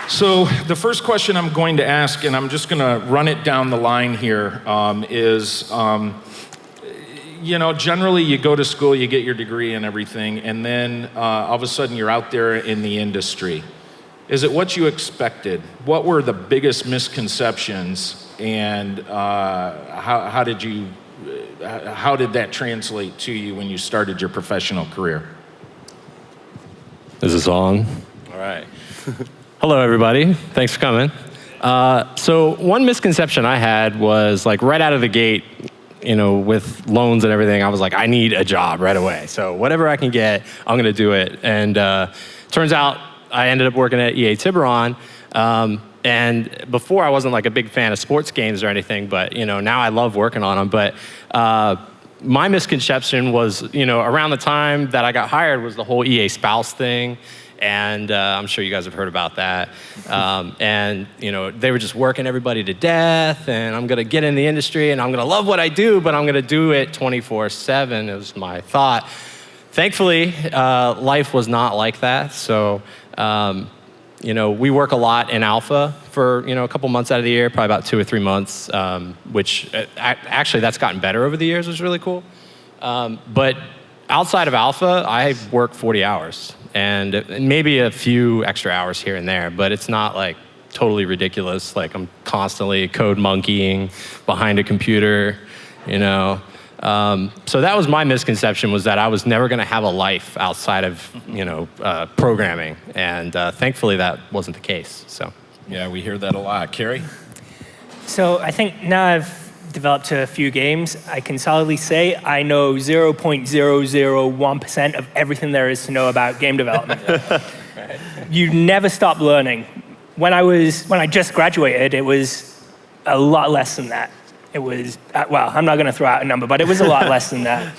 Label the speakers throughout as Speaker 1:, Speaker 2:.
Speaker 1: So the first question I'm going to ask, and I'm just going to run it down the line here, is, generally you go to school, you get your degree and everything, and then all of a sudden you're out there in the industry. Is it what you expected? What were the biggest misconceptions, and how did that translate to you when you started your professional career?
Speaker 2: Is this on?
Speaker 1: All right.
Speaker 2: Hello, everybody. Thanks for coming. So one misconception I had was like right out of the gate, with loans and everything, I was like, I need a job right away. So whatever I can get, I'm going to do it. And turns out I ended up working at EA Tiburon. And before I wasn't like a big fan of sports games or anything, but now I love working on them. But my misconception was, around the time that I got hired was the whole EA spouse thing. And I'm sure you guys have heard about that. And they were just working everybody to death, and I'm gonna get in the industry, and I'm gonna love what I do, but I'm gonna do it 24/7, it was my thought. Thankfully, life was not like that. So, we work a lot in alpha for, a couple months out of the year, probably about 2 or 3 months, which actually that's gotten better over the years, which is really cool. But outside of alpha, I work 40 hours. And maybe a few extra hours here and there, but it's not like totally ridiculous. Like I'm constantly code monkeying behind a computer, So that was my misconception, was that I was never gonna have a life outside of, programming. And thankfully that wasn't the case, so.
Speaker 1: Yeah, we hear that a lot. Kerry?
Speaker 3: So I think now I've developed a few games, I can solidly say I know 0.001% of everything there is to know about game development.
Speaker 1: Right.
Speaker 3: You never stop learning. When I just graduated, it was a lot less than that. It was, I'm not going to throw out a number, but it was a lot less than that.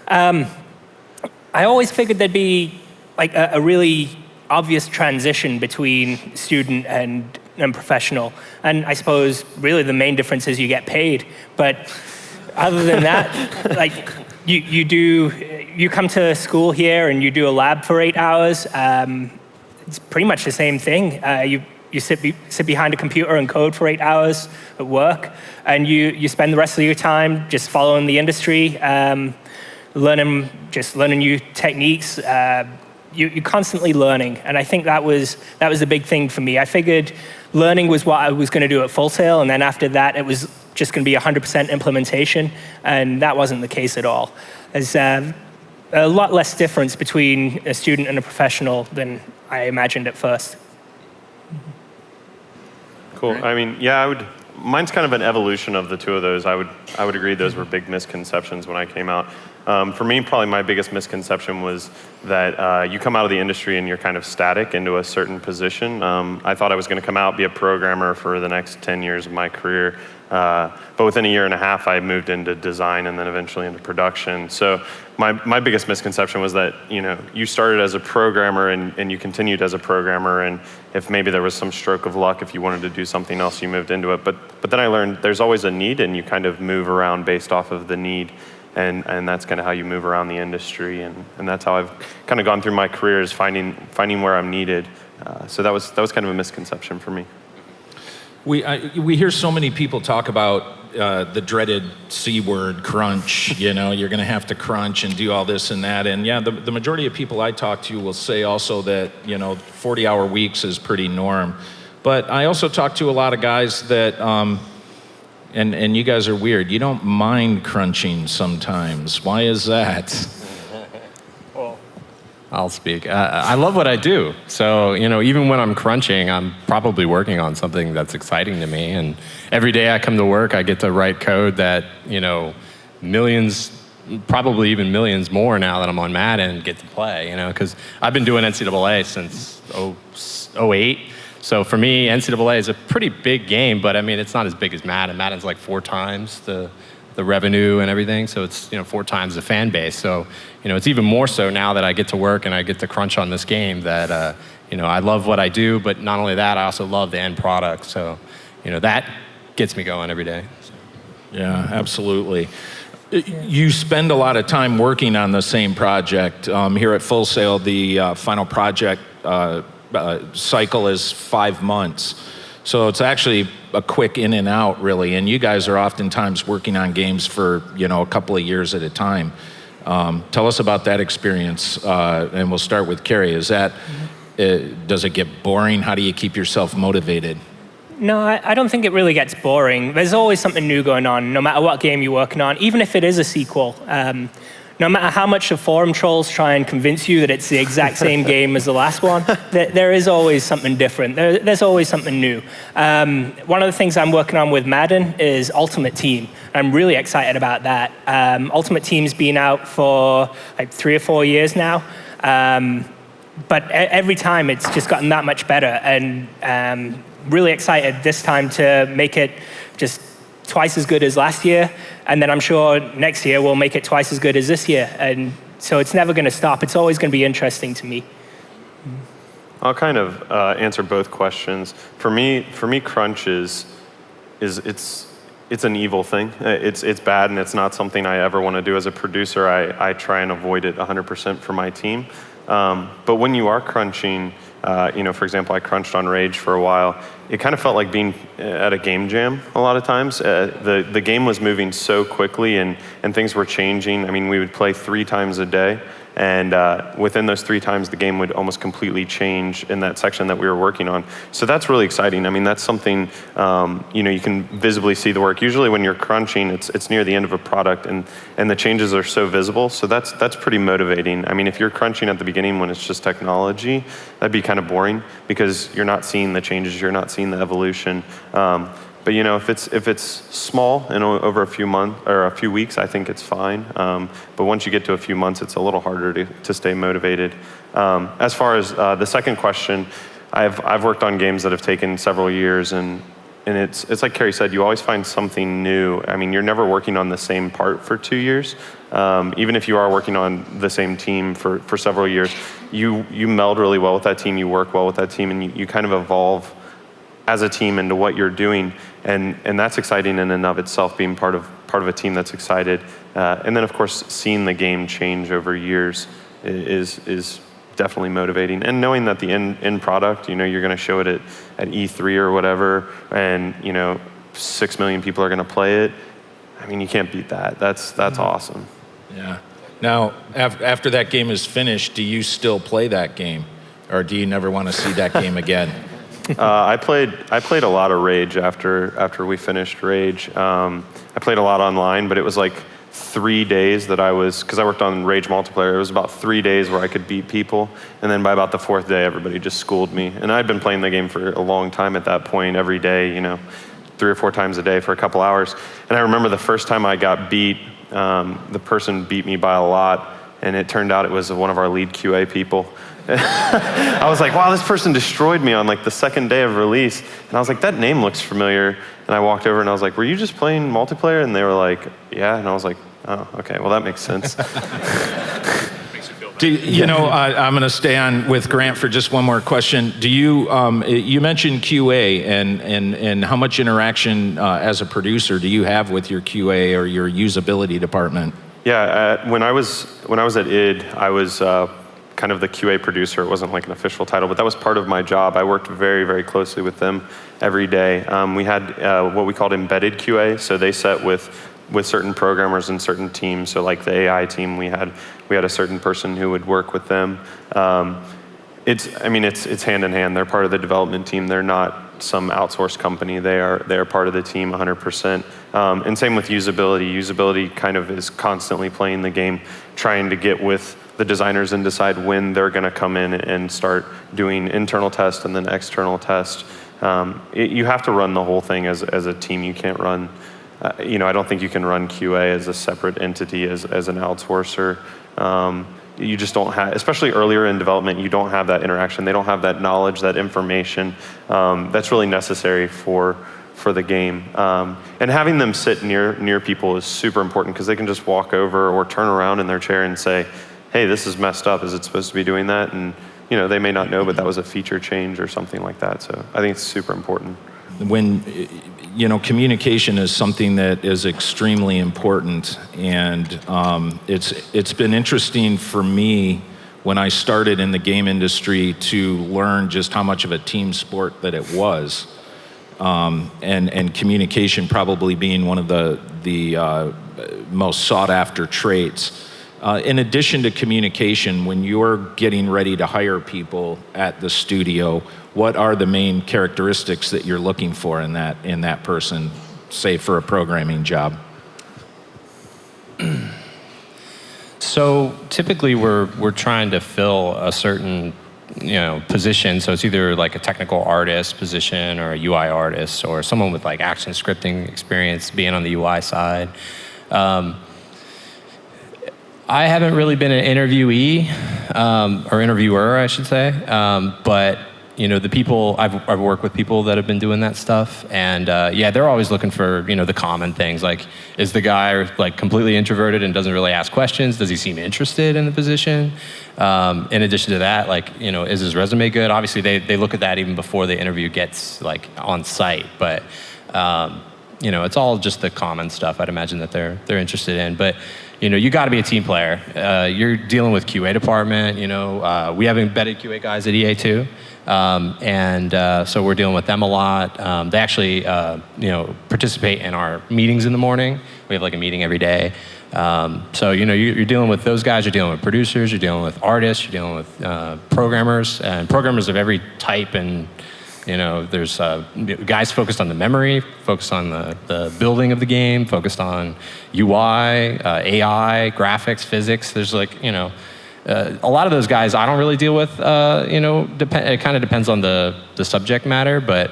Speaker 3: I always figured there'd be like a really obvious transition between student and professional. And I suppose really the main difference is you get paid. But other than that, like you come to school here and you do a lab for 8 hours. It's pretty much the same thing. You sit behind a computer and code for 8 hours at work, and you spend the rest of your time just following the industry, learning new techniques. You're constantly learning, and I think that was the big thing for me. I figured learning was what I was going to do at Full Sail, and then after that, it was just going to be 100% implementation, and that wasn't the case at all. There's a lot less difference between a student and a professional than I imagined at first.
Speaker 4: Cool. I mean, yeah, mine's kind of an evolution of the two of those. I would agree those were big misconceptions when I came out. For me, probably my biggest misconception was that you come out of the industry and you're kind of static into a certain position. I thought I was going to come out, be a programmer for the next 10 years of my career. But within a year and a half, I moved into design and then eventually into production. So my biggest misconception was that, you started as a programmer and you continued as a programmer, and if maybe there was some stroke of luck, if you wanted to do something else, you moved into it. But then I learned there's always a need, and you kind of move around based off of the need. And that's kind of how you move around the industry, and that's how I've kind of gone through my career, is finding where I'm needed. So that was kind of a misconception for me.
Speaker 1: We hear so many people talk about the dreaded C word, crunch. You're going to have to crunch and do all this and that. And yeah, the majority of people I talk to will say also that 40-hour weeks is pretty norm. But I also talk to a lot of guys that. And you guys are weird. You don't mind crunching sometimes. Why is that?
Speaker 2: Well, I'll speak. I love what I do. So, even when I'm crunching, I'm probably working on something that's exciting to me. And every day I come to work, I get to write code that, millions, probably even millions more now that I'm on Madden get to play, because I've been doing NCAA since 2008. So for me, NCAA is a pretty big game, but I mean, it's not as big as Madden. Madden's like 4 times the revenue and everything. So it's 4 times the fan base. So it's even more so now that I get to work and I get to crunch on this game that I love what I do. But not only that, I also love the end product. So that gets me going every day. So.
Speaker 1: Yeah, absolutely. You spend a lot of time working on the same project. Here at Full Sail, the final project cycle is 5 months. So it's actually a quick in and out, really. And you guys are oftentimes working on games for, a couple of years at a time. Tell us about that experience, and we'll start with Kerry. Does it get boring? How do you keep yourself motivated?
Speaker 3: No, I don't think it really gets boring. There's always something new going on, no matter what game you're working on, even if it is a sequel. No matter how much the forum trolls try and convince you that it's the exact same game as the last one, there is always something different. There's always something new. One of the things I'm working on with Madden is Ultimate Team. I'm really excited about that. Ultimate Team's been out for like 3 or 4 years now. But every time it's just gotten that much better, and really excited this time to make it just twice as good as last year, and then I'm sure next year we'll make it twice as good as this year, and so it's never going to stop. It's always going to be interesting to me.
Speaker 4: I'll kind of answer both questions. For me, crunch is it's an evil thing. It's bad, and it's not something I ever want to do as a producer. I try and avoid it 100% for my team. But when you are crunching, for example, I crunched on Rage for a while. It kind of felt like being at a game jam a lot of times. The game was moving so quickly, and things were changing. I mean, we would play 3 times a day, and within those 3 times, the game would almost completely change in that section that we were working on. So that's really exciting. I mean, that's something, you can visibly see the work. Usually when you're crunching, it's near the end of a product, and the changes are so visible. So that's pretty motivating. I mean, if you're crunching at the beginning when it's just technology, that'd be kind of boring because you're not seeing the changes, you're not seeing the evolution. But if it's small and over a few months or a few weeks, I think it's fine. But once you get to a few months, it's a little harder to stay motivated. As far as the second question, I've worked on games that have taken several years, and it's like Kerry said, you always find something new. I mean, you're never working on the same part for 2 years. Even if you are working on the same team for several years, you meld really well with that team, you work well with that team, and you kind of evolve as a team into what you're doing, and that's exciting in and of itself, being part of a team that's excited. And then of course, seeing the game change over years is definitely motivating. And knowing that the end product, you're going to show it at E3 or whatever, and 6 million people are going to play it. I mean, you can't beat that. That's awesome.
Speaker 1: Yeah. Now, after that game is finished, do you still play that game, or do you never want to see that game again?
Speaker 4: I played a lot of Rage after we finished Rage. I played a lot online, but it was like 3 days that because I worked on Rage multiplayer, it was about 3 days where I could beat people, and then by about the 4th day, everybody just schooled me. And I'd been playing the game for a long time at that point, every day, 3 or 4 times a day for a couple hours. And I remember the first time I got beat, the person beat me by a lot, and it turned out it was one of our lead QA people. I was like, wow, this person destroyed me on like the 2nd day of release. And I was like, that name looks familiar. And I walked over and I was like, were you just playing multiplayer? And they were like, yeah. And I was like, oh, okay, well that makes sense.
Speaker 1: I'm going to stay on with Grant for just one more question. Do you you mentioned QA and how much interaction as a producer do you have with your QA or your usability department?
Speaker 4: Yeah, when I was at id, I was kind of the QA producer. It wasn't like an official title, but that was part of my job. I worked very, very closely with them every day. We had what we called embedded QA, so they sat with certain programmers and certain teams. So like the AI team, we had a certain person who would work with them. It's hand in hand. They're part of the development team. They're not some outsourced company. They are part of the team 100%. And same with usability. Usability kind of is constantly playing the game, trying to get with the designers and decide when they're going to come in and start doing internal test and then external test. You have to run the whole thing as a team. You can't run, I don't think you can run QA as a separate entity as an outsourcer. You just don't have, especially earlier in development, you don't have that interaction. They don't have that knowledge, that information that's really necessary for the game. And having them sit near people is super important because they can just walk over or turn around in their chair and say, hey, this is messed up. Is it supposed to be doing that? And they may not know, but that was a feature change or something like that. So I think it's super important.
Speaker 1: When communication is something that is extremely important, and it's been interesting for me when I started in the game industry to learn just how much of a team sport that it was, and communication probably being one of the most sought after traits. In addition to communication, when you're getting ready to hire people at the studio, what are the main characteristics that you're looking for in that person, say for a programming job?
Speaker 2: So typically we're trying to fill a certain position. So it's either like a technical artist position or a UI artist or someone with like action scripting experience being on the UI side. I haven't really been an interviewee or interviewer, I should say, but the people I've worked with people that have been doing that stuff, and they're always looking for the common things, like, is the guy like completely introverted and doesn't really ask questions? Does he seem interested in the position? In addition to that, like, is his resume good? Obviously they look at that even before the interview gets like on site, but it's all just the common stuff I'd imagine that they're interested in. But you got to be a team player. You're dealing with QA department. We have embedded QA guys at EA too. So we're dealing with them a lot. They actually, participate in our meetings in the morning. We have like a meeting every day. So, you're dealing with those guys, you're dealing with producers, you're dealing with artists, you're dealing with programmers, and programmers of every type. And, there's guys focused on the memory, focused on the building of the game, focused on UI, AI, graphics, physics. There's like, a lot of those guys I don't really deal with. It kind of depends on the subject matter, but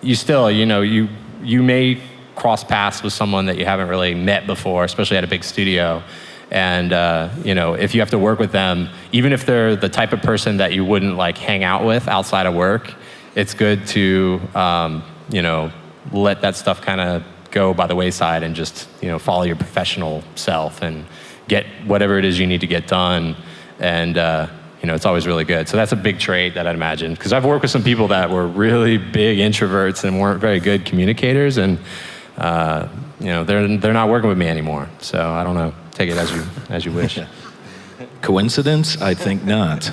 Speaker 2: you still, you may cross paths with someone that you haven't really met before, especially at a big studio. And if you have to work with them, even if they're the type of person that you wouldn't like hang out with outside of work, it's good to let that stuff kind of go by the wayside and just follow your professional self and get whatever it is you need to get done. And it's always really good. So that's a big trait that I'd imagine, because I've worked with some people that were really big introverts and weren't very good communicators, and they're not working with me anymore. So I don't know. Take it as you wish.
Speaker 1: Coincidence? I think not.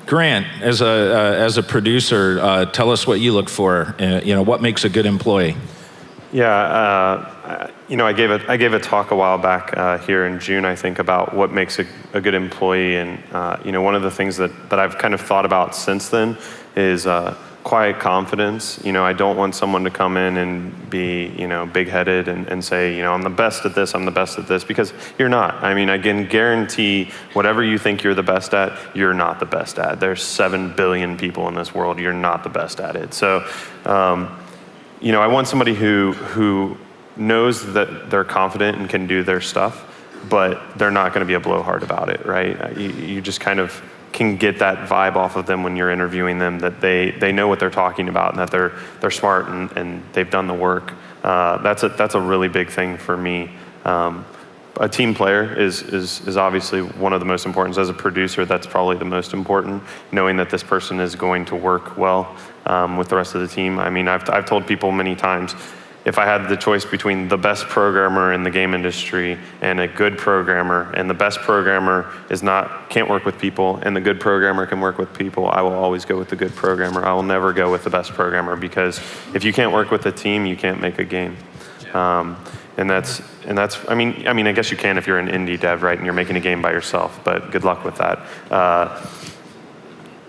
Speaker 1: Grant, as a producer, tell us what you look for. What makes a good employee?
Speaker 4: Yeah, I gave a talk a while back here in June, I think, about what makes a good employee, and one of the things that I've kind of thought about since then is quiet confidence. I don't want someone to come in and be big-headed and say I'm the best at this, I'm the best at this, because you're not. I mean, I can guarantee whatever you think you're the best at, you're not the best at. There's 7 billion people in this world. You're not the best at it. So. I want somebody who knows that they're confident and can do their stuff, but they're not going to be a blowhard about it, right? You just kind of can get that vibe off of them when you're interviewing them, that they know what they're talking about and that they're smart and they've done the work. That's a really big thing for me. A team player is obviously one of the most important. As a producer, that's probably the most important, knowing that this person is going to work well with the rest of the team. I mean, I've told people many times, if I had the choice between the best programmer in the game industry and a good programmer, and the best programmer can't work with people, and the good programmer can work with people, I will always go with the good programmer. I will never go with the best programmer, because if you can't work with a team, you can't make a game. And that's I mean I guess you can if you're an indie dev, right, and you're making a game by yourself, but good luck with that.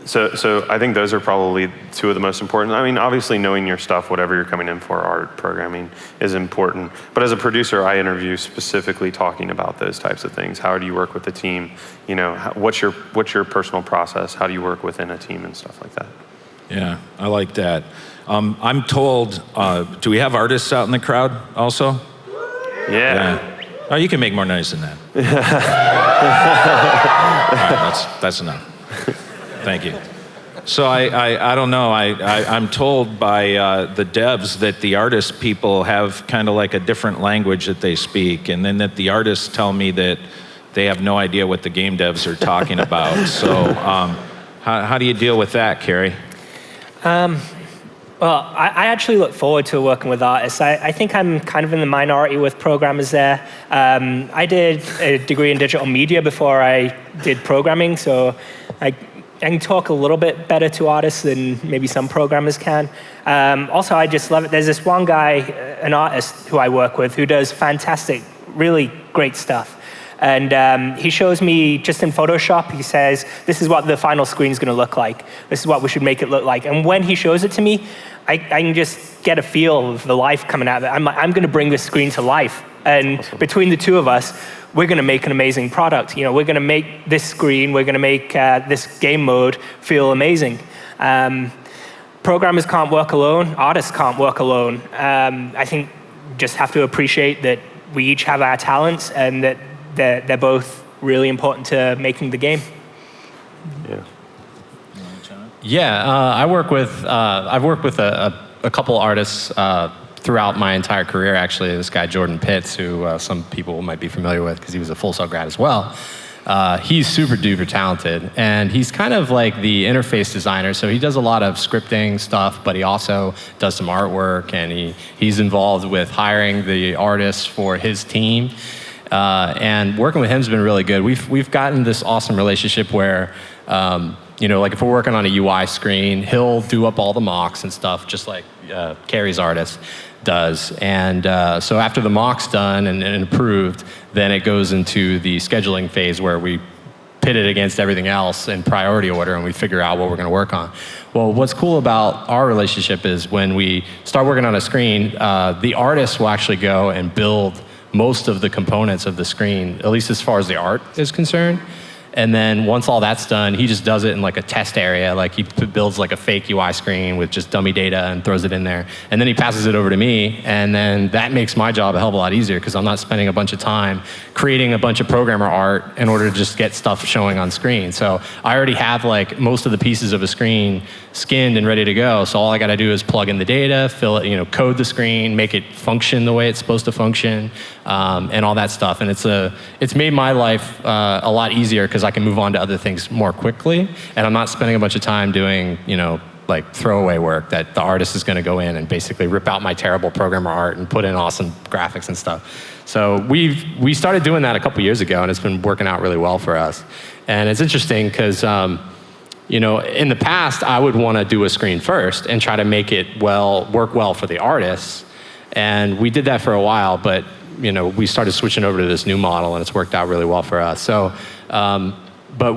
Speaker 4: So I think those are probably two of the most important. I mean, obviously knowing your stuff, whatever you're coming in for, art, programming, is important. But as a producer, I interview specifically talking about those types of things. How do you work with the team? What's your personal process? How do you work within a team and stuff like that? Yeah,
Speaker 1: I like that. I'm told, do we have artists out in the crowd also? Yeah. Oh, you can make more noise than that. All right, that's enough. Thank you. So I don't know. I'm told by the devs that the artist people have kind of like a different language that they speak, and then that the artists tell me that they have no idea what the game devs are talking about. So how do you deal with that, Kerry?
Speaker 3: Well, I actually look forward to working with artists. I think I'm kind of in the minority with programmers there. I did a degree in digital media before I did programming, so I can talk a little bit better to artists than maybe some programmers can. Also, I just love it. There's this one guy, an artist who I work with, who does fantastic, really great stuff. And he shows me just in Photoshop, he says, this is what the final screen is going to look like. This is what we should make it look like. And when he shows it to me, I can just get a feel of the life coming out of it. I'm like, I'm going to bring this screen to life. And between the two of us, we're going to make an amazing product. You know, we're going to make this screen, we're going to make this game mode feel amazing. Programmers can't work alone. Artists can't work alone. I think just have to appreciate that we each have our talents and that they're both really important to making the game.
Speaker 4: Yeah.
Speaker 2: Yeah, I've worked with a couple artists throughout my entire career, actually. This guy, Jordan Pitts, who some people might be familiar with because he was a Full Sail grad as well. He's super duper talented, and he's kind of like the interface designer, so he does a lot of scripting stuff, but he also does some artwork, and he's involved with hiring the artists for his team. And working with him has been really good. We've gotten this awesome relationship where, like if we're working on a UI screen, he'll do up all the mocks and stuff, just like Kerry's artist does. And so after the mock's done and approved, then it goes into the scheduling phase where we pit it against everything else in priority order, and we figure out what we're going to work on. Well, what's cool about our relationship is when we start working on a screen, the artist will actually go and build most of the components of the screen, at least as far as the art is concerned. And then once all that's done, he just does it in like a test area. Like he builds like a fake UI screen with just dummy data and throws it in there. And then he passes it over to me. And then that makes my job a hell of a lot easier because I'm not spending a bunch of time creating a bunch of programmer art in order to just get stuff showing on screen. So I already have like most of the pieces of a screen skinned and ready to go. So all I got to do is plug in the data, fill it, code the screen, make it function the way it's supposed to function, and all that stuff. And it's made my life a lot easier because I can move on to other things more quickly, and I'm not spending a bunch of time doing, like throwaway work that the artist is going to go in and basically rip out my terrible programmer art and put in awesome graphics and stuff. So we started doing that a couple years ago, and it's been working out really well for us. And it's interesting because, in the past, I would want to do a screen first and try to make it work well for the artists. And we did that for a while, but we started switching over to this new model, and it's worked out really well for us. So, but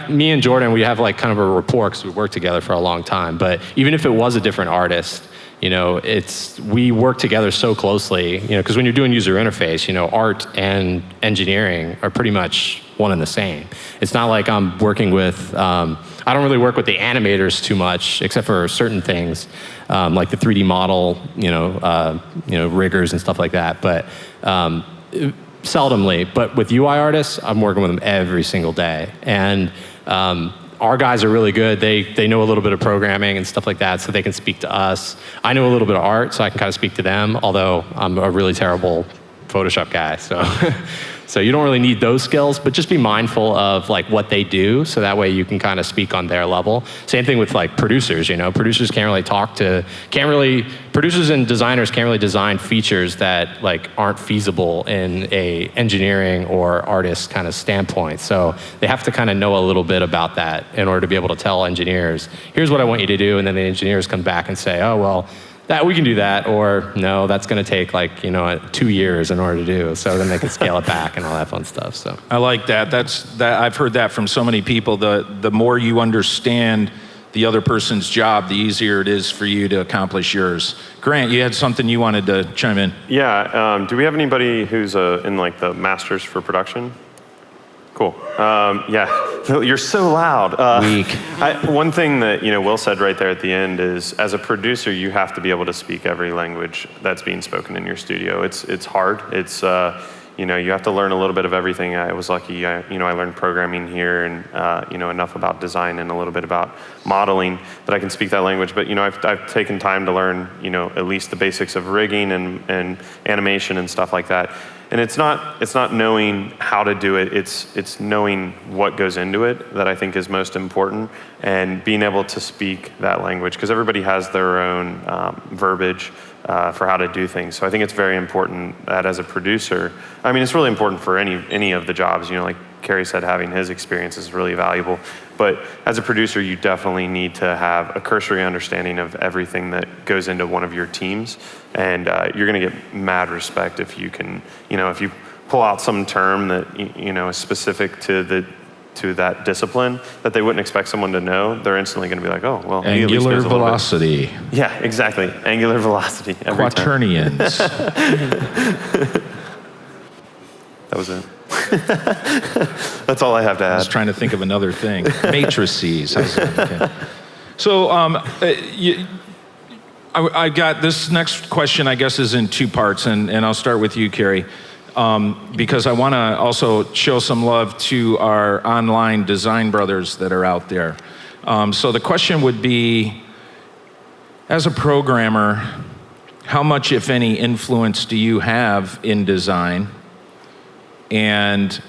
Speaker 2: me and Jordan, we have like kind of a rapport because we worked together for a long time. But even if it was a different artist, we work together so closely, because when you're doing user interface, art and engineering are pretty much one and the same. It's not like I'm working with, I don't really work with the animators too much, except for certain things, like the 3D model, riggers and stuff like that. But seldomly, but with UI artists, I'm working with them every single day. And our guys are really good. They know a little bit of programming and stuff like that, so they can speak to us. I know a little bit of art, so I can kind of speak to them, although I'm a really terrible Photoshop guy. So you don't really need those skills, but just be mindful of like what they do, so that way you can kind of speak on their level. Same thing with like producers, producers producers and designers can't really design features that like aren't feasible in a engineering or artist kind of standpoint. So they have to kind of know a little bit about that in order to be able to tell engineers, here's what I want you to do, and then the engineers come back and say, oh, well, that we can do that, or no, that's going to take like 2 years in order to do. So then they can scale it back and all that fun stuff. So
Speaker 1: I like that. I've heard that from so many people. The more you understand the other person's job, the easier it is for you to accomplish yours. Grant, you had something you wanted to chime in.
Speaker 4: Yeah. Do we have anybody who's in like the masters for production? Cool. Yeah. You're so loud.
Speaker 1: Weak.
Speaker 4: One thing that Will said right there at the end is, as a producer, you have to be able to speak every language that's being spoken in your studio. It's hard. It's you have to learn a little bit of everything. I was lucky. I learned programming here and enough about design and a little bit about modeling that I can speak that language. But I've taken time to learn at least the basics of rigging and animation and stuff like that. And it's not knowing how to do it, it's knowing what goes into it that I think is most important, and being able to speak that language, because everybody has their own verbiage for how to do things. So I think it's very important that as a producer, I mean, it's really important for any of the jobs, like Kerry said, having his experience is really valuable. But as a producer, you definitely need to have a cursory understanding of everything that goes into one of your teams. And you're going to get mad respect if you can, if you pull out some term that, is specific to that discipline that they wouldn't expect someone to know. They're instantly going to be like, oh, well, he at least
Speaker 1: Angular
Speaker 4: knows a little bit.
Speaker 1: velocity.
Speaker 4: Yeah, exactly. Angular velocity. Every time.
Speaker 1: Quaternions.
Speaker 4: That was it. That's all I have to
Speaker 1: I was
Speaker 4: add.
Speaker 1: trying to think of another thing. Matrices. Okay. So I got this next question, I guess, is in two parts, and I'll start with you, Kerry, because I want to also show some love to our online design brothers that are out there. So the question would be, as a programmer, how much, if any, influence do you have in design? And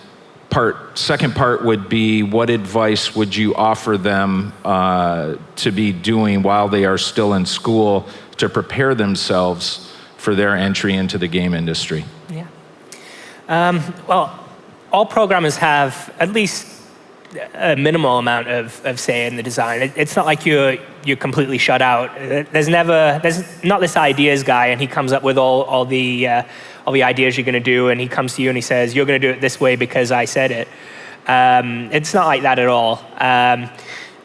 Speaker 1: second part would be, what advice would you offer them to be doing while they are still in school to prepare themselves for their entry into the game industry?
Speaker 3: Yeah. Well, all programmers have at least a minimal amount of say in the design. It's not like you're completely shut out. There's not this ideas guy and he comes up with all the ideas you're going to do, and he comes to you and he says, you're going to do it this way because I said it. It's not like that at all.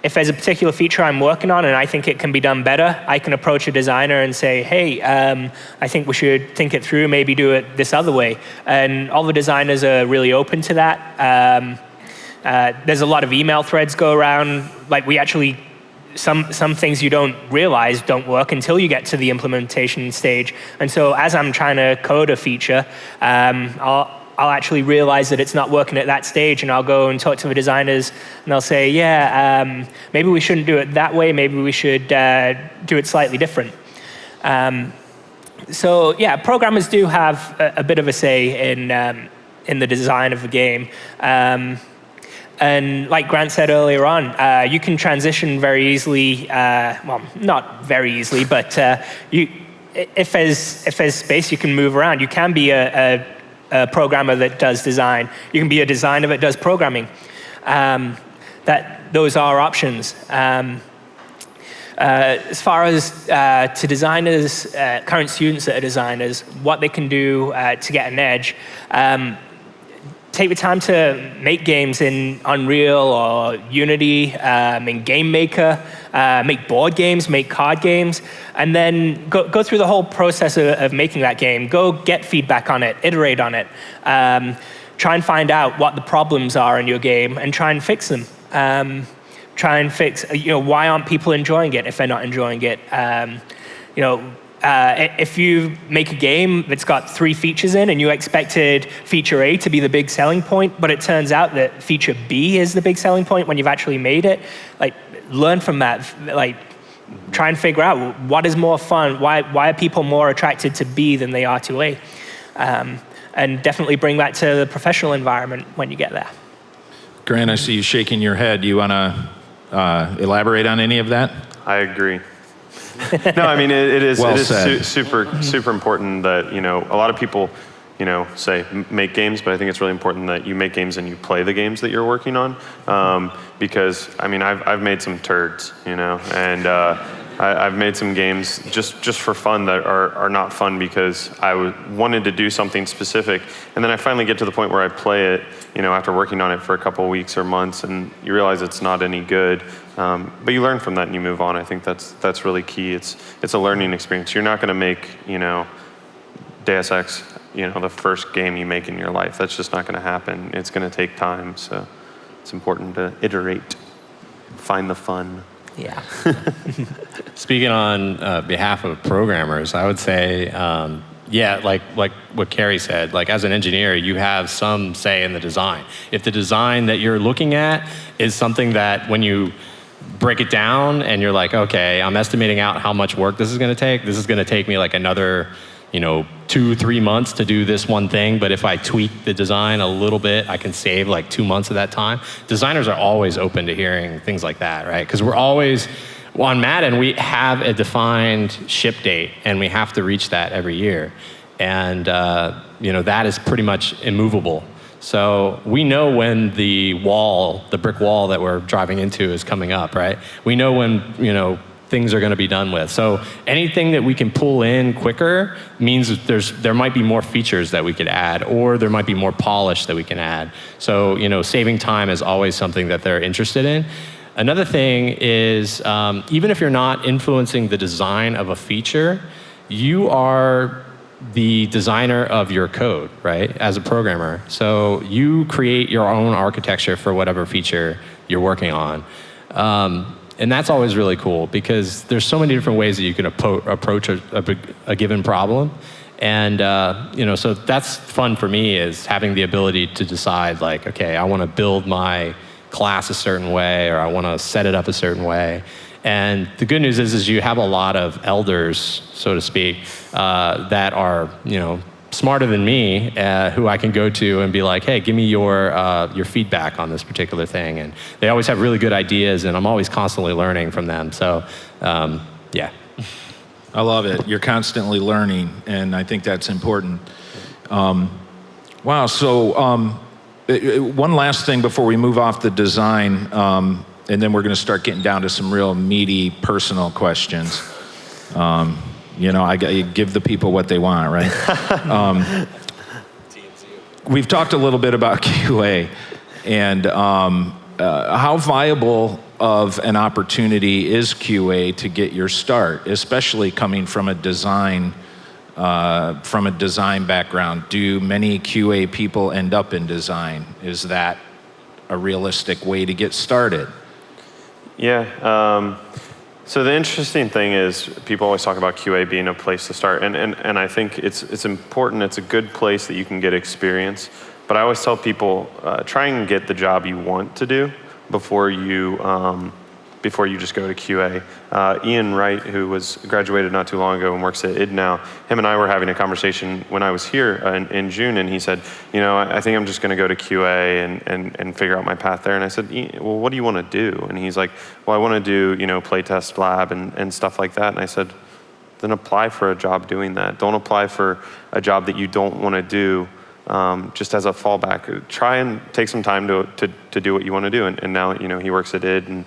Speaker 3: If there's a particular feature I'm working on and I think it can be done better, I can approach a designer and say, hey, I think we should think it through, maybe do it this other way. And all the designers are really open to that. There's a lot of email threads go around. Like, we actually, some things you don't realize don't work until you get to the implementation stage. And so as I'm trying to code a feature, I'll actually realize that it's not working at that stage, and I'll go and talk to the designers, and they'll say, yeah, maybe we shouldn't do it that way, maybe we should do it slightly different. So yeah, programmers do have a bit of a say in the design of the game. And like Grant said earlier on, you can transition very easily, well, not very easily, but if there's space, you can move around. You can be a programmer that does design. You can be a designer that does programming. Those are options. As far as to designers, current students that are designers, what they can do to get an edge, take the time to make games in Unreal or Unity, in Game Maker, make board games, make card games, and then go through the whole process of making that game. Go get feedback on it, iterate on it, try and find out what the problems are in your game and try and fix them. Try and fix, why aren't people enjoying it if they're not enjoying it? If you make a game that's got 3 features in and you expected feature A to be the big selling point, but it turns out that feature B is the big selling point when you've actually made it, like, learn from that. Like, try and figure out what is more fun, why are people more attracted to B than they are to A, and definitely bring that to the professional environment when you get there.
Speaker 1: Grant, I see you shaking your head. You want to elaborate on any of that?
Speaker 4: I agree. No, I mean, it is super important that, a lot of people, say make games, but I think it's really important that you make games and you play the games that you're working on. Because, I mean, I've made some turds, and I've made some games just for fun that are not fun because I wanted to do something specific. And then I finally get to the point where I play it, after working on it for a couple of weeks or months, and you realize it's not any good. But you learn from that and you move on. I think that's really key. It's a learning experience. You're not going to make, Deus Ex, the first game you make in your life. That's just not going to happen. It's going to take time. So it's important to iterate, find the fun.
Speaker 3: Yeah.
Speaker 2: Speaking on behalf of programmers, I would say, like what Kerry said, like, as an engineer, you have some say in the design. If the design that you're looking at is something that when you break it down and you're like, okay, I'm estimating out how much work this is going to take me like another 2-3 months to do this one thing, but if I tweak the design a little bit, I can save like 2 months of that time. Designers are always open to hearing things like that, right? Because we're always, on Madden, we have a defined ship date, and we have to reach that every year. And that is pretty much immovable. So we know when the brick wall that we're driving into is coming up, right? We know when, things are going to be done with. So anything that we can pull in quicker means there might be more features that we could add, or there might be more polish that we can add. So, saving time is always something that they're interested in. Another thing is, even if you're not influencing the design of a feature, you are the designer of your code, right, as a programmer. So you create your own architecture for whatever feature you're working on. And that's always really cool, because there's so many different ways that you can approach a given problem. And so that's fun for me, is having the ability to decide, like, okay, I want to build my class a certain way, or I want to set it up a certain way. And the good news is you have a lot of elders, so to speak, that are smarter than me, who I can go to and be like, hey, give me your feedback on this particular thing. And they always have really good ideas, and I'm always constantly learning from them. So, yeah.
Speaker 1: I love it. You're constantly learning, and I think that's important. Wow. So one last thing before we move off the design, and then we're going to start getting down to some real meaty personal questions. I give the people what they want, right? We've talked a little bit about QA, and how viable of an opportunity is QA to get your start, especially coming from a design background. Do many QA people end up in design? Is that a realistic way to get started?
Speaker 4: Yeah. So the interesting thing is, people always talk about QA being a place to start, and I think it's important. It's a good place that you can get experience. But I always tell people, try and get the job you want to do before you just go to QA. Ian Wright, who was graduated not too long ago and works at id now, him and I were having a conversation when I was here in June, and he said, I think I'm just going to go to QA and figure out my path there. And I said, well, what do you want to do? And he's like, well, I want to do playtest lab and stuff like that. And I said, then apply for a job doing that. Don't apply for a job that you don't want to do. Just as a fallback. Try and take some time to do what you want to do. And now, he works at id and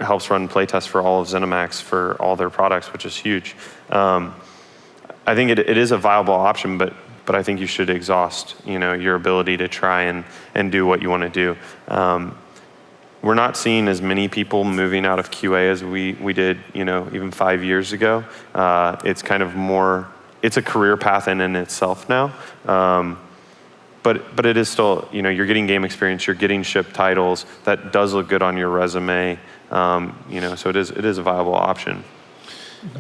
Speaker 4: helps run playtests for all of ZeniMax for all their products, which is huge. I think it is a viable option, but I think you should exhaust, your ability to try and do what you want to do. We're not seeing as many people moving out of QA as we did, even 5 years ago. It's kind of more, it's a career path in itself now. But it is still, you're getting game experience, you're getting ship titles. That does look good on your resume. So it is a viable option.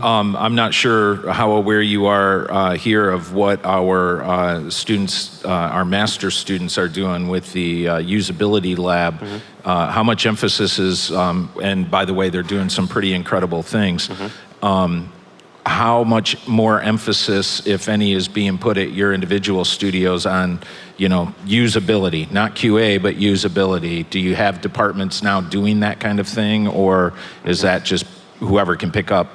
Speaker 1: I'm not sure how aware you are here of what our students, our master's students, are doing with the usability lab. Mm-hmm. How much emphasis is, and by the way, they're doing some pretty incredible things. Mm-hmm. How much more emphasis, if any, is being put at your individual studios on, usability, not QA, but usability? Do you have departments now doing that kind of thing, or is that just whoever can pick up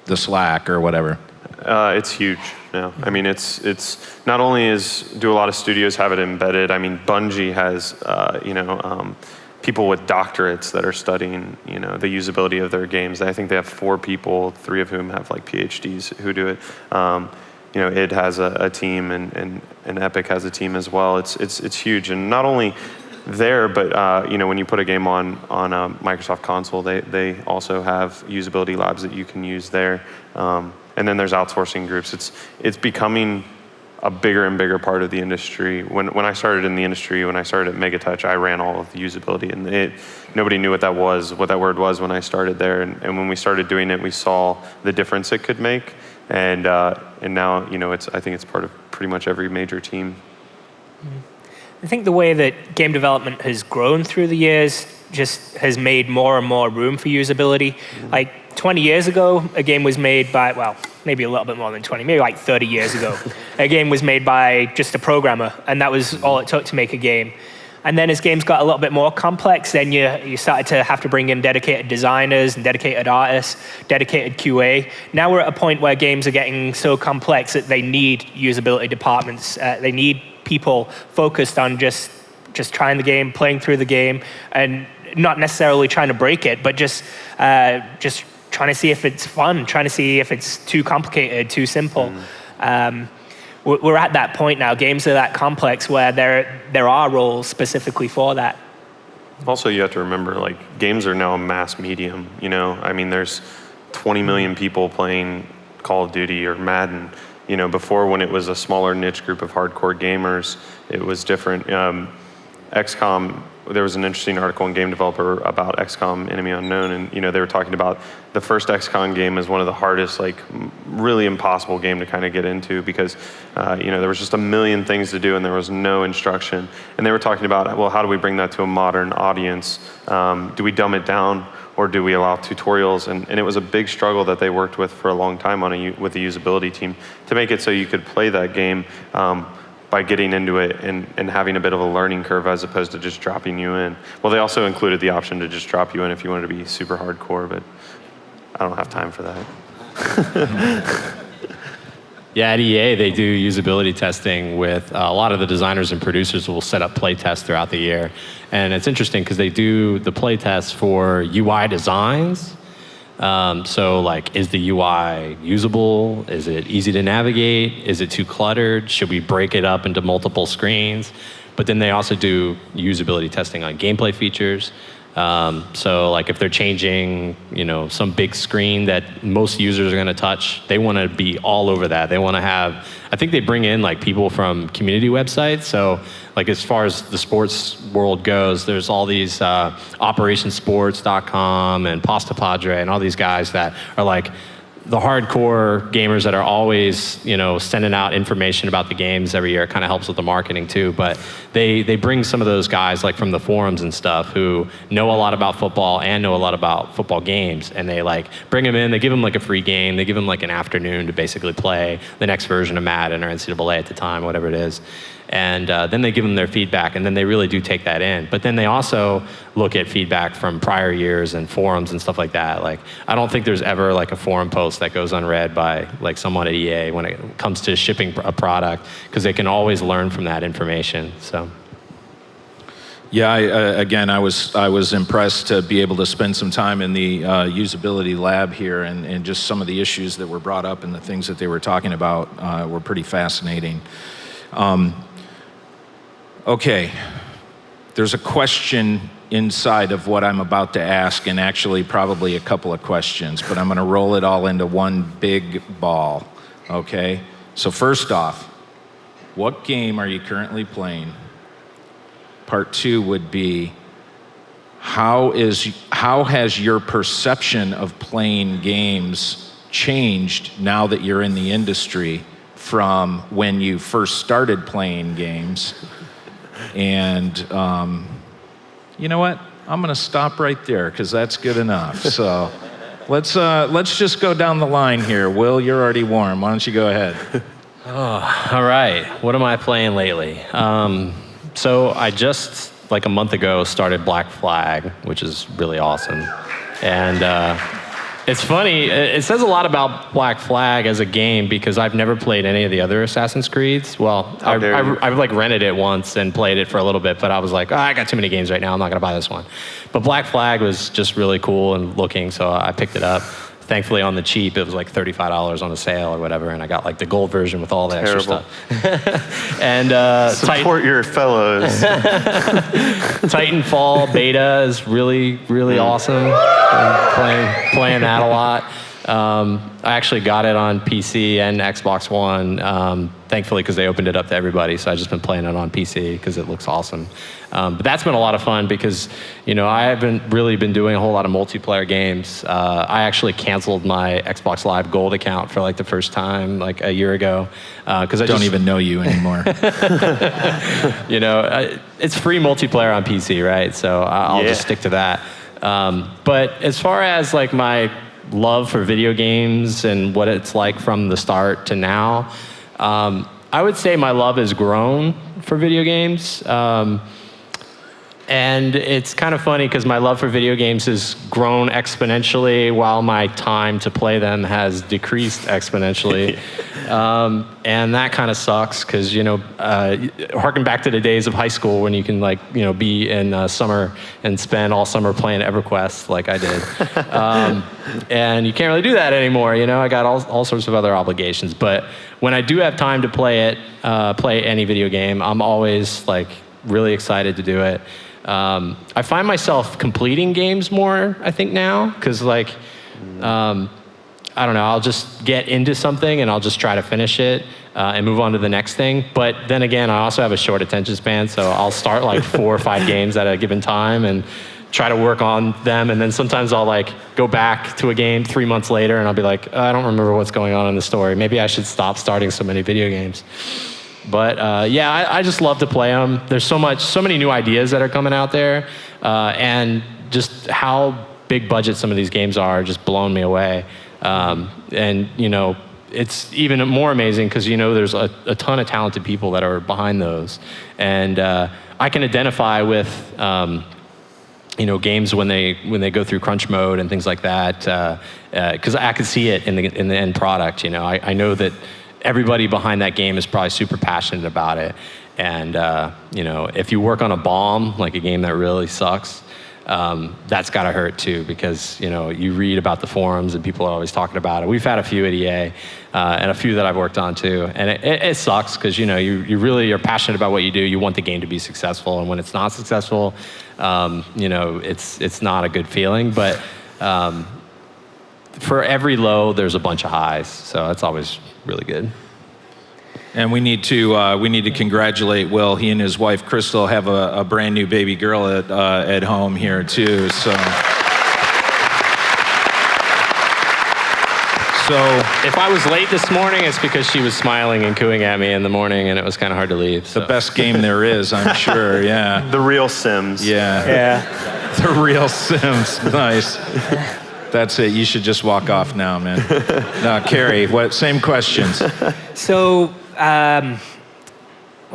Speaker 1: the slack or whatever?
Speaker 4: It's huge now. I mean, it's not only do a lot of studios have it embedded. I mean, Bungie has, people with doctorates that are studying, the usability of their games. I think they have 4 people, 3 of whom have like PhDs who do it. id has a team, and Epic has a team as well. It's huge, and not only there, but when you put a game on a Microsoft console, they also have usability labs that you can use there. And then there's outsourcing groups. It's becoming a bigger and bigger part of the industry. When I started in the industry, when I started at Megatouch, I ran all of the usability, and nobody knew what that word was when I started there. And when we started doing it, we saw the difference it could make. And now, I think it's part of pretty much every major team.
Speaker 3: I think the way that game development has grown through the years just has made more and more room for usability. Like 20 years ago, a game was made by, well, maybe a little bit more than 20, maybe like 30 years ago. A game was made by just a programmer, and that was all it took to make a game. And then as games got a little bit more complex, then you started to have to bring in dedicated designers and dedicated artists, dedicated QA. Now we're at a point where games are getting so complex that they need usability departments. They need people focused on just trying the game, playing through the game, and not necessarily trying to break it, but just trying to see if it's fun, trying to see if it's too complicated, too simple. We're at that point now. Games are that complex where there are roles specifically for that.
Speaker 4: Also, you have to remember, like, games are now a mass medium, you know? I mean, there's 20 million people playing Call of Duty or Madden. You know, before, when it was a smaller niche group of hardcore gamers, it was different. XCOM, there was an interesting article in Game Developer about XCOM Enemy Unknown, and you know, they were talking about the first XCOM game is one of the hardest, like really impossible game to kind of get into because you know, there was just a million things to do and there was no instruction. And they were talking about, well, how do we bring that to a modern audience? Do we dumb it down or do we allow tutorials? And it was a big struggle that they worked with for a long time with the usability team to make it so you could play that game by getting into it and having a bit of a learning curve as opposed to just dropping you in. Well, they also included the option to just drop you in if you wanted to be super hardcore, but I don't have time for that.
Speaker 2: Yeah, at EA, they do usability testing with a lot of the designers and producers will set up play tests throughout the year. And it's interesting because they do the play tests for UI designs. So like, is the UI usable? Is it easy to navigate? Is it too cluttered? Should we break it up into multiple screens? But then they also do usability testing on gameplay features. So like if they're changing, you know, some big screen that most users are going to touch, they want to be all over that. They want to have, I think they bring in like people from community websites. So like as far as the sports world goes, there's all these operationsports.com and Pasta Padre and all these guys that are like the hardcore gamers that are always, you know, sending out information about the games every year. It kind of helps with the marketing too. But they bring some of those guys like from the forums and stuff who know a lot about football and know a lot about football games. And they like bring them in, they give them like a free game. They give them like an afternoon to basically play the next version of Madden or NCAA at the time, whatever it is. And then they give them their feedback, and then they really do take that in. But then they also look at feedback from prior years and forums and stuff like that. Like, I don't think there's ever like a forum post that goes unread by like someone at EA when it comes to shipping a product, because they can always learn from that information. So.
Speaker 1: Yeah, I was impressed to be able to spend some time in the usability lab here, and just some of the issues that were brought up and the things that they were talking about were pretty fascinating. Okay, there's a question inside of what I'm about to ask, and actually probably a couple of questions, but I'm going to roll it all into one big ball, okay? So first off, what game are you currently playing? Part two would be, how has your perception of playing games changed now that you're in the industry from when you first started playing games? And you know what? I'm going to stop right there because that's good enough. So let's just go down the line here. Will, you're already warm. Why don't you go ahead?
Speaker 2: Oh, all right. What am I playing lately? So I just, like a month ago, started Black Flag, which is really awesome. And it's funny, it says a lot about Black Flag as a game because I've never played any of the other Assassin's Creeds. Well, I've like rented it once and played it for a little bit, but I was like, I got too many games right now, I'm not gonna buy this one. But Black Flag was just really cool and looking, so I picked it up. Thankfully on the cheap, it was like $35 on a sale or whatever, and I got like the gold version with all the extra stuff. And
Speaker 4: support your fellows.
Speaker 2: Titanfall beta is really, really awesome. I'm playing that a lot. I actually got it on PC and Xbox One, thankfully, because they opened it up to everybody. So I've just been playing it on PC because it looks awesome. But that's been a lot of fun because, I haven't really been doing a whole lot of multiplayer games. I actually canceled my Xbox Live Gold account for like the first time like a year ago. Because I
Speaker 1: don't even know you anymore.
Speaker 2: It's free multiplayer on PC, right? So I'll just stick to that. But as far as like my love for video games and what it's like from the start to now, I would say my love has grown for video games. And it's kind of funny because my love for video games has grown exponentially while my time to play them has decreased exponentially. And that kind of sucks because, harken back to the days of high school when you can be in summer and spend all summer playing EverQuest like I did. And you can't really do that anymore. I got all sorts of other obligations. But when I do have time to play any video game, I'm always really excited to do it. I find myself completing games more, I think, now, because I don't know, I'll just get into something and I'll just try to finish it and move on to the next thing. But then again, I also have a short attention span, so I'll start 4 or 5 games at a given time and try to work on them. And then sometimes I'll go back to a game 3 months later and I'll be like, I don't remember what's going on in the story. Maybe I should stop starting so many video games. But I just love to play them. There's so many new ideas that are coming out there, and just how big budget some of these games are just blown me away. And it's even more amazing because there's a ton of talented people that are behind those, and I can identify with games when they go through crunch mode and things like that, because I can see it in the end product. I know that everybody behind that game is probably super passionate about it. And, if you work on a bomb, like a game that really sucks, that's got to hurt too, because, you read about the forums and people are always talking about it. We've had a few at EA and a few that I've worked on too. And it sucks because, you really are passionate about what you do. You want the game to be successful. And when it's not successful, it's not a good feeling. But for every low, there's a bunch of highs. So that's always really good.
Speaker 1: And we need to congratulate Will. He and his wife Crystal have a brand new baby girl at home here too. So
Speaker 2: if I was late this morning, it's because she was smiling and cooing at me in the morning, and it was kind of hard to leave. So.
Speaker 1: The best game there is, I'm sure. Yeah.
Speaker 4: The real Sims.
Speaker 1: Yeah. The real Sims. Nice. That's it. You should just walk off now, man. Kerry, same questions.
Speaker 3: So, when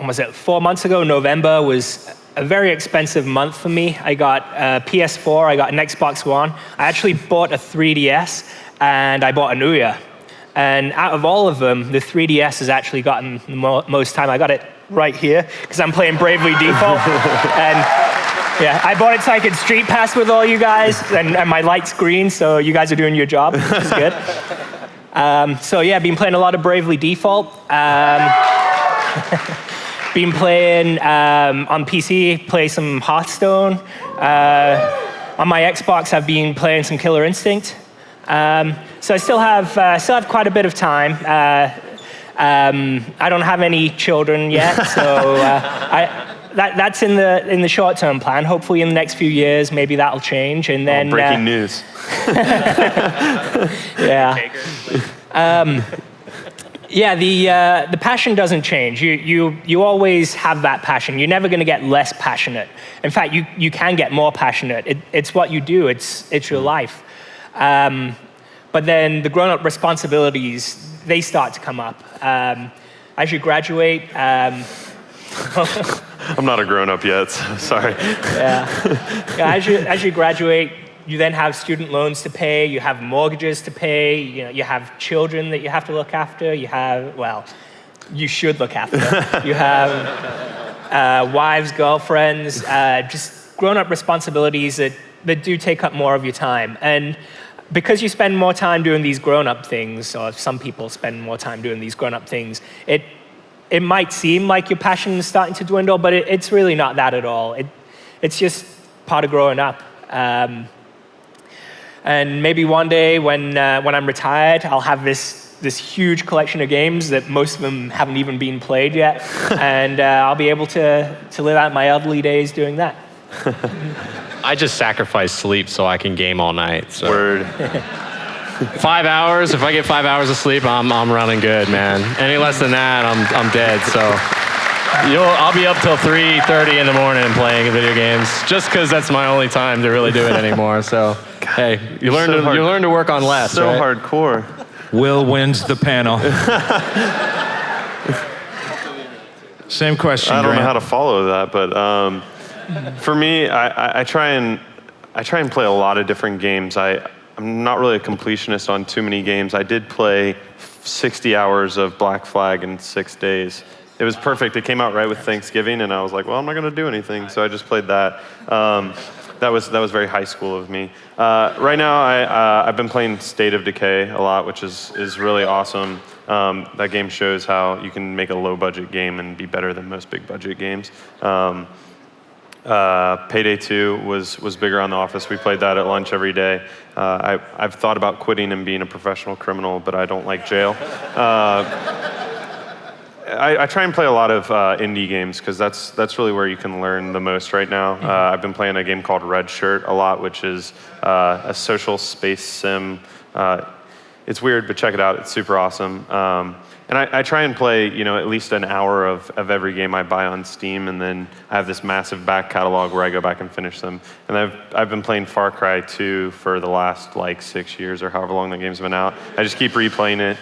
Speaker 3: was it? 4 months ago, November was a very expensive month for me. I got a PS4, I got an Xbox One. I actually bought a 3DS, and I bought a Ouya. And out of all of them, the 3DS has actually gotten the most time. I got it right here, because I'm playing Bravely Default. And yeah, I bought it so I could street pass with all you guys, and my light's green, so you guys are doing your job, which is good. I've been playing a lot of Bravely Default. Been playing on PC, play some Hearthstone. On my Xbox, I've been playing some Killer Instinct. So I still have quite a bit of time. I don't have any children yet, so that's in the short-term plan. Hopefully in the next few years, maybe that'll change. And then
Speaker 4: breaking news.
Speaker 3: The passion doesn't change. You always have that passion. You're never going to get less passionate. In fact, you can get more passionate. It's what you do. It's your life. But then the grown-up responsibilities, they start to come up. As you graduate,
Speaker 4: I'm not a grown-up yet, so sorry.
Speaker 3: As you graduate, you then have student loans to pay, you have mortgages to pay, you have children that you have to look after, you should look after. You have wives, girlfriends, just grown-up responsibilities that do take up more of your time. And because you spend more time doing these grown-up things, or some people spend more time doing these grown-up things, it might seem like your passion is starting to dwindle, but it's really not that at all. It's just part of growing up. And maybe one day when I'm retired, I'll have this huge collection of games that most of them haven't even been played yet, and I'll be able to live out my elderly days doing that.
Speaker 2: I just sacrifice sleep so I can game all night. So.
Speaker 4: Word.
Speaker 2: 5 hours. If I get 5 hours of sleep, I'm running good, man. Any less than that, I'm dead. So I'll be up till 3:30 in the morning playing video games, just because that's my only time to really do it anymore. So hey, you learn to work on less.
Speaker 4: So
Speaker 2: right?
Speaker 4: hardcore.
Speaker 1: Will wins the panel. Same question,
Speaker 4: I don't know
Speaker 1: Grant.
Speaker 4: how to follow that, but for me, I try and play a lot of different games. I'm not really a completionist on too many games. I did play 60 hours of Black Flag in 6 days. It was perfect. It came out right with Thanksgiving, and I was like, well, I'm not going to do anything, so I just played that. That was very high school of me. Right now, I've been playing State of Decay a lot, which is really awesome. That game shows how you can make a low-budget game and be better than most big-budget games. Payday 2 was bigger on The Office. We played that at lunch every day. I've thought about quitting and being a professional criminal, but I don't like jail. I try and play a lot of indie games because that's really where you can learn the most right now. I've been playing a game called Red Shirt a lot, which is a social space sim. It's weird, but check it out. It's super awesome. And I try and play, at least an hour of every game I buy on Steam, and then I have this massive back catalog where I go back and finish them. And I've been playing Far Cry 2 for the last 6 years or however long the game's been out. I just keep replaying it.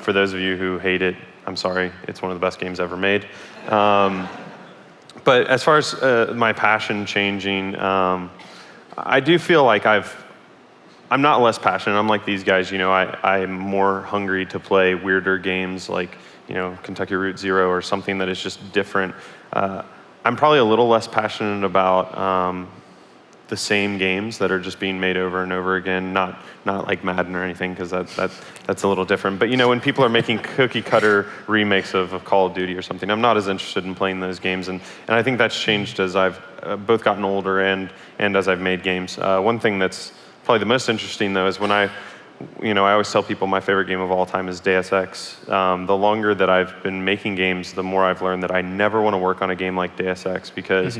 Speaker 4: For those of you who hate it, I'm sorry. It's one of the best games ever made. But as far as my passion changing, I do feel like I'm not less passionate. I'm like these guys, I'm more hungry to play weirder games like, Kentucky Route Zero or something that is just different. I'm probably a little less passionate about the same games that are just being made over and over again, not like Madden or anything, because that's a little different. But when people are making cookie cutter remakes of Call of Duty or something, I'm not as interested in playing those games. And I think that's changed as I've both gotten older and as I've made games. One thing that's probably the most interesting, though, is when I always tell people my favorite game of all time is Deus Ex. The longer that I've been making games, the more I've learned that I never want to work on a game like Deus Ex, because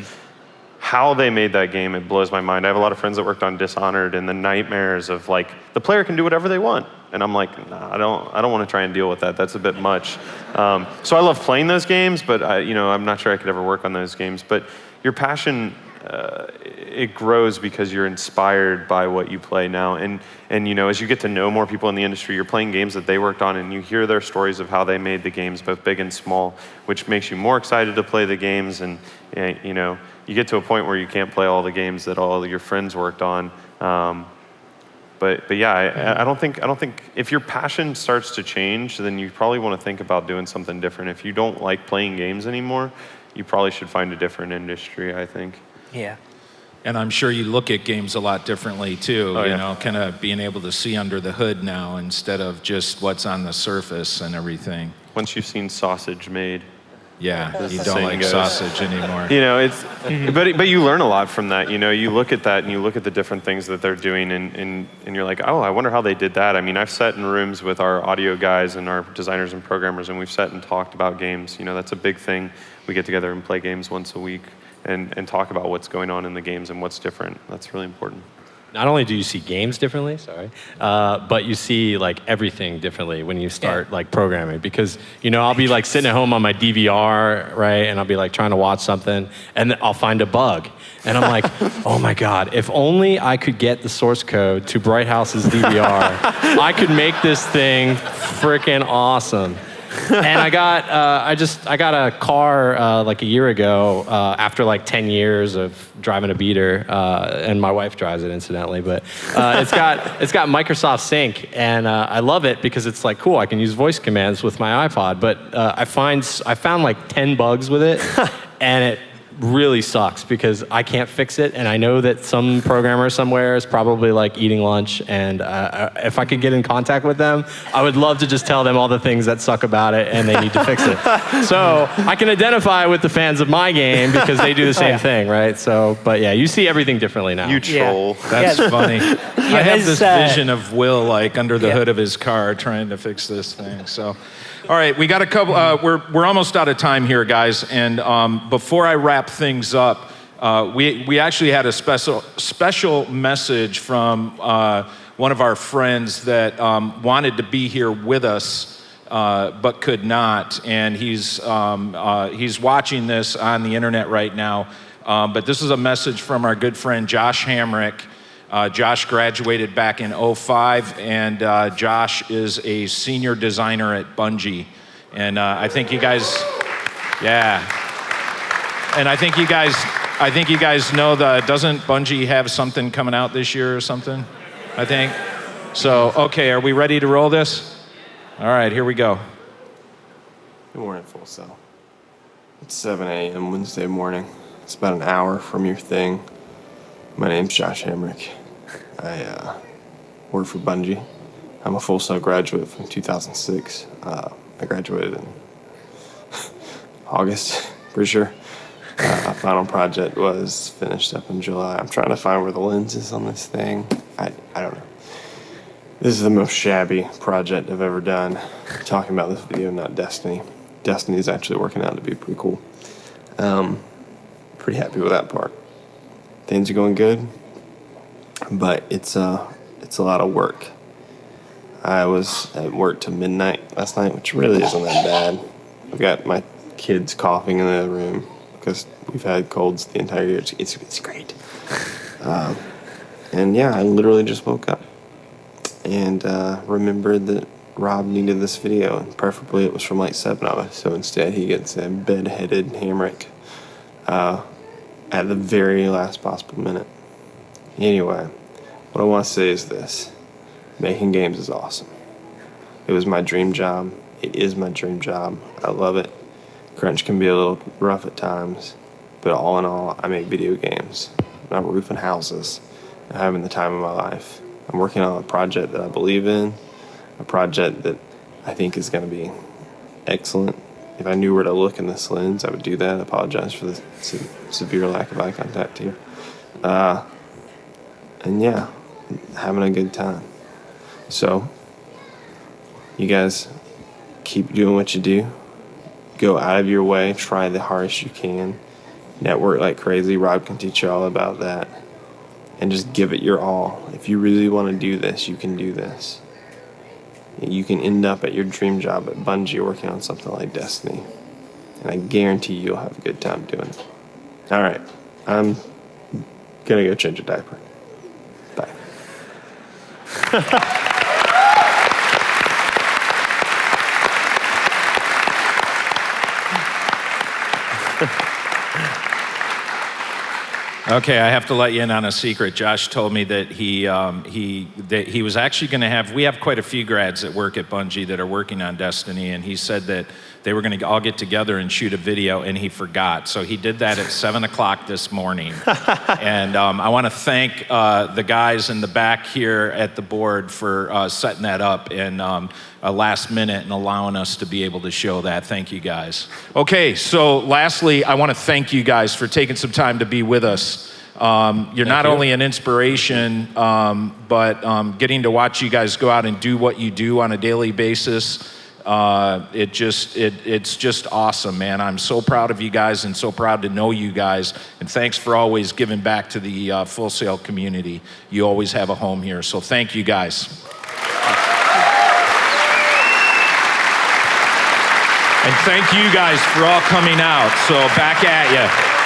Speaker 4: how they made that game, it blows my mind. I have a lot of friends that worked on Dishonored, and the nightmares of the player can do whatever they want. And I'm like, nah, I don't want to try and deal with that. That's a bit much. So I love playing those games, but I'm not sure I could ever work on those games. But your passion, it grows because you're inspired by what you play now. And as you get to know more people in the industry, you're playing games that they worked on, and you hear their stories of how they made the games, both big and small, which makes you more excited to play the games. And you get to a point where you can't play all the games that all of your friends worked on. But yeah, I don't think if your passion starts to change, then you probably want to think about doing something different. If you don't like playing games anymore, you probably should find a different industry, I think.
Speaker 3: Yeah.
Speaker 1: And I'm sure you look at games a lot differently too, kind of being able to see under the hood now instead of just what's on the surface and everything.
Speaker 4: Once you've seen sausage made.
Speaker 1: Yeah, you
Speaker 4: the
Speaker 1: don't
Speaker 4: saying
Speaker 1: like
Speaker 4: goes.
Speaker 1: sausage anymore.
Speaker 4: It's, but you learn a lot from that. You look at that and you look at the different things that they're doing, and you're like, oh, I wonder how they did that. I mean, I've sat in rooms with our audio guys and our designers and programmers, and we've sat and talked about games. That's a big thing. We get together and play games once a week and talk about what's going on in the games and what's different. That's really important.
Speaker 2: Not only do you see games differently, but you see everything differently when you start programming, because I'll be sitting at home on my DVR, right, and I'll be trying to watch something, and I'll find a bug, and I'm like, oh my god, if only I could get the source code to Bright House's DVR, I could make this thing freaking awesome. And I got a car a year ago after 10 years of driving a beater, and my wife drives it incidentally, but it's got Microsoft Sync, and I love it because it's cool, I can use voice commands with my iPod, but I found 10 bugs with it, and it really sucks because I can't fix it, and I know that some programmer somewhere is probably like eating lunch, and if I could get in contact with them, I would love to just tell them all the things that suck about it and they need to fix it. So I can identify with the fans of my game because they do the same thing, right? So, but yeah, you see everything differently now.
Speaker 4: You troll.
Speaker 1: That's funny. I have this
Speaker 3: there's,
Speaker 1: vision of Will like under the hood of his car trying to fix this thing. So, all right, we got a couple. We're almost out of time here, guys. And before I wrap things up, we actually had a special message from one of our friends that wanted to be here with us, but could not. And he's watching this on the internet right now. But this is a message from our good friend Josh Hamrick. Josh graduated back in 2005, and Josh is a senior designer at Bungie. And I think you guys, and I think you guys know doesn't Bungie have something coming out this year or something? I think. So, okay, are we ready to roll this? All right, here we go.
Speaker 5: Good morning, Full Sail. It's 7 a.m. Wednesday morning. It's about an hour from your thing. My name's Josh Hamrick. I work for Bungie. I'm a Full Sail graduate from 2006. I graduated in August, for sure. My final project was finished up in July. I'm trying to find where the lens is on this thing. I don't know. This is the most shabby project I've ever done. Talking about this video, not Destiny. Destiny is actually working out to be pretty cool. Pretty happy with that part. Things are going good, but it's a lot of work. I was at work till midnight last night, which really isn't that bad. I've got my kids coughing in the other room because we've had colds the entire year. It's great. And yeah, I literally just woke up and remembered that Rob needed this video, and preferably it was from like 7 of us. So instead, he gets a bed-headed Hamrick at the very last possible minute. Anyway, what I want to say is this. Making games is awesome. It was my dream job. It is my dream job. I love it. Crunch can be a little rough at times, but all in all, I make video games. I'm not roofing houses. I'm having the time of my life. I'm working on a project that I believe in, a project that I think is going to be excellent. If I knew where to look in this lens, I would do that. I apologize for the severe lack of eye contact here. And yeah, having a good time. So, you guys keep doing what you do. Go out of your way. Try the hardest you can. Network like crazy. Rob can teach you all about that. And just give it your all. If you really want to do this, you can do this. You can end up at your dream job at Bungie working on something like Destiny. And I guarantee you'll have a good time doing it. All right. I'm going to go change a diaper. Bye.
Speaker 1: Okay, I have to let you in on a secret. Josh told me that he was actually going to have. We have quite a few grads that work at Bungie that are working on Destiny, and he said that they were going to all get together and shoot a video, and he forgot. So he did that at 7 o'clock this morning. And I want to thank the guys in the back here at the board for setting that up and last minute and allowing us to be able to show that. Thank you, guys. Okay, so lastly, I want to thank you guys for taking some time to be with us. You're not only an inspiration, but getting to watch you guys go out and do what you do on a daily basis, it's just awesome, man. I'm so proud of you guys and so proud to know you guys. And thanks for always giving back to the Full Sail community. You always have a home here, so thank you guys. And thank you guys for all coming out. So back at you.